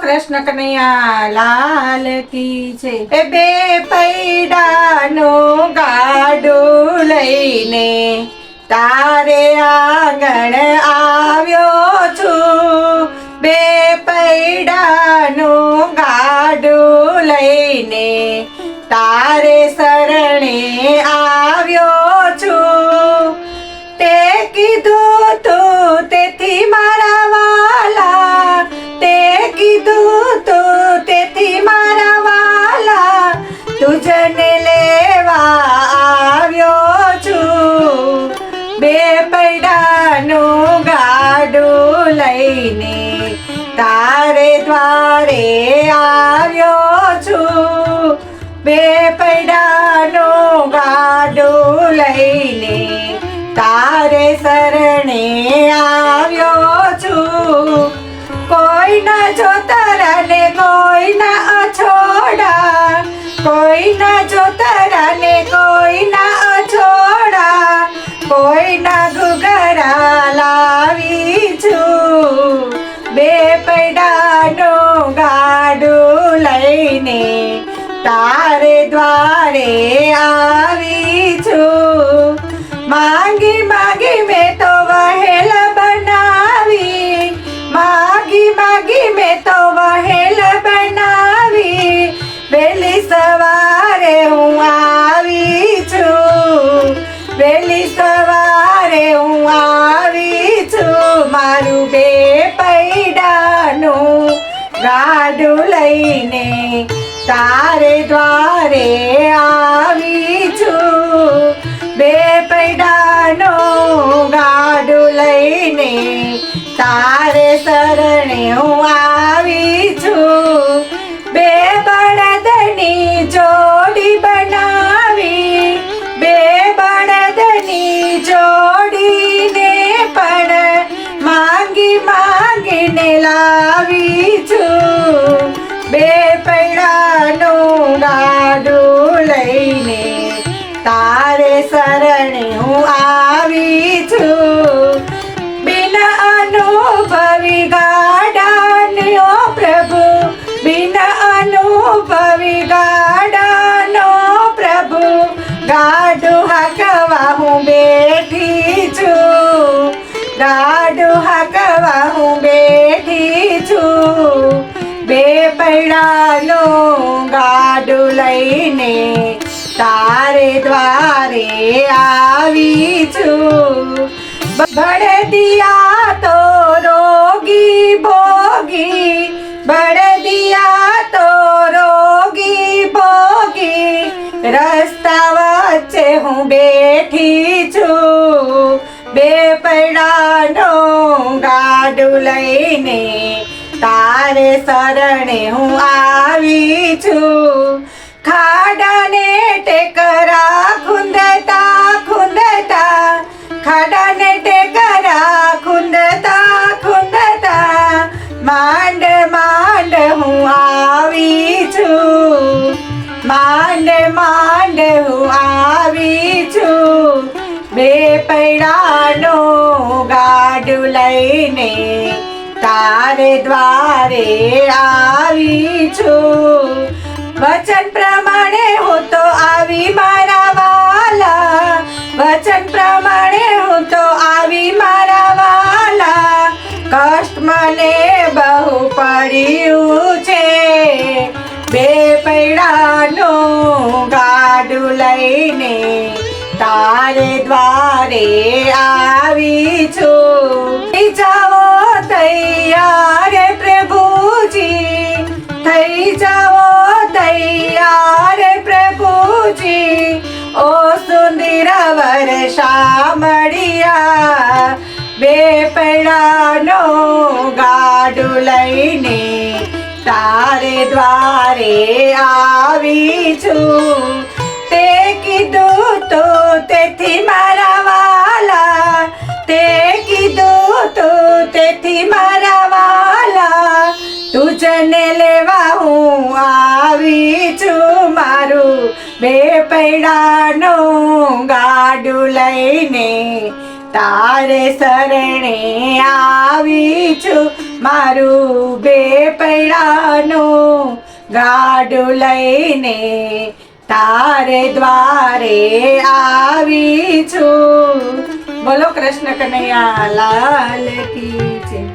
કૃષ્ણ કનૈયા લાલ કી છે. એ બે પૈડાનું ગાડું લઈને તારે આંગણ આવ્યો છું. બે પૈડાનું ગાડું લઈને તારે શરણે આવ્યો છું. તે કીધું તું તેથી મારા વાલા, તે કીધું તું તેથી મારા વાલા, તુજને લેવા આવ્યો છું. બે પૈડાનું ગાડું લઈને તારે દ્વારે આવ્યો છું. બે પૈડાનું ગાડું લઈને તારે શરણે આવ્યો છું. કોઈ ના જોતરા ને કોઈ ના અછોડા, કોઈ ના જોતરા ને કોઈ ના અછોડા, કોઈ ના ઘૂઘરા લાવી છું. બે પૈડાનું ગાડું લઈને તારે દ્વારે આવી છું. માંગી માંગી મેં તો વહેલ બનાવી, માંગી માંગી મેં તો વહેલ બનાવી, વહેલી સવારે હું આવી છું. વહેલી સવારે હું આવી છું. મારું બે પૈડાનું ગાડું લઈને તારે દ્વારે આવી છું. બે પૈડાનું ગાડું લઈને તારે શરણે હું આવી છું. બે બળદની જોડી બનાવી, બે બળદની જોડીને પણ માંગી માંગીને લાવી છું. બે પૈડાનું ગાડું લઈને તારે શરણે હું આવી છું. બિન અનુભવી ગાડાનો પ્રભુ, બિન અનુભવી ગાડાનો પ્રભુ, ગાડું હાંકવા હું બેઠી છું. ગાડું હાંકવા હું બેઠી છું. બે પૈડાનું ગાડું લઈને તારે દ્વારે આવી છું. બળદિયા તો રોગી ભોગી, બળદિયા તો રોગી ભોગી, રસ્તા વચ્ચે હું બેઠી છું. બે પૈડાનું ગાડું લઈને તારે શરણે હું આવી છું. ખાડાને ટેકરા ખૂંદતા ખૂંદતા, ખાડાને ટેકરા ખૂંદતા ખૂંદતા, માંડ માંડ હું આવી છું. માંડ માંડ હું આવી છું. બે પૈડાનું ગાડું લઈને તારે દ્વારે આવી છું. વચન પ્રમાણે હું તો આવી મારા વાલા, વચન પ્રમાણે હું તો આવી મારા વાલા, કષ્ટ મને બહુ પડ્યું છે. બે પૈડાનું ગાડું લઈને તારે દ્વારે આવી છું. થઈ જાઓ તૈયાર પ્રભુજી, થઈ જાઓ તૈયાર પ્રભુજી, ઓ સુંદર વર્ષા મળ્યા. બે પૈડાનું ગાડું લઈને તારે દ્વારે આવી છું. તે કીધું તું તેથી મારા વાલા, તે કીધું તું તેથી મારા વાલા, તુજને લેવા હું આવી છું. મારું બે પૈડાનું ગાડું લઈને તારે શરણે આવી છું. મારું બે પૈડાનું ગાડું લઈને તારે દ્વારે આવી છું. બોલો કૃષ્ણ કનૈયા લાલ કી જય.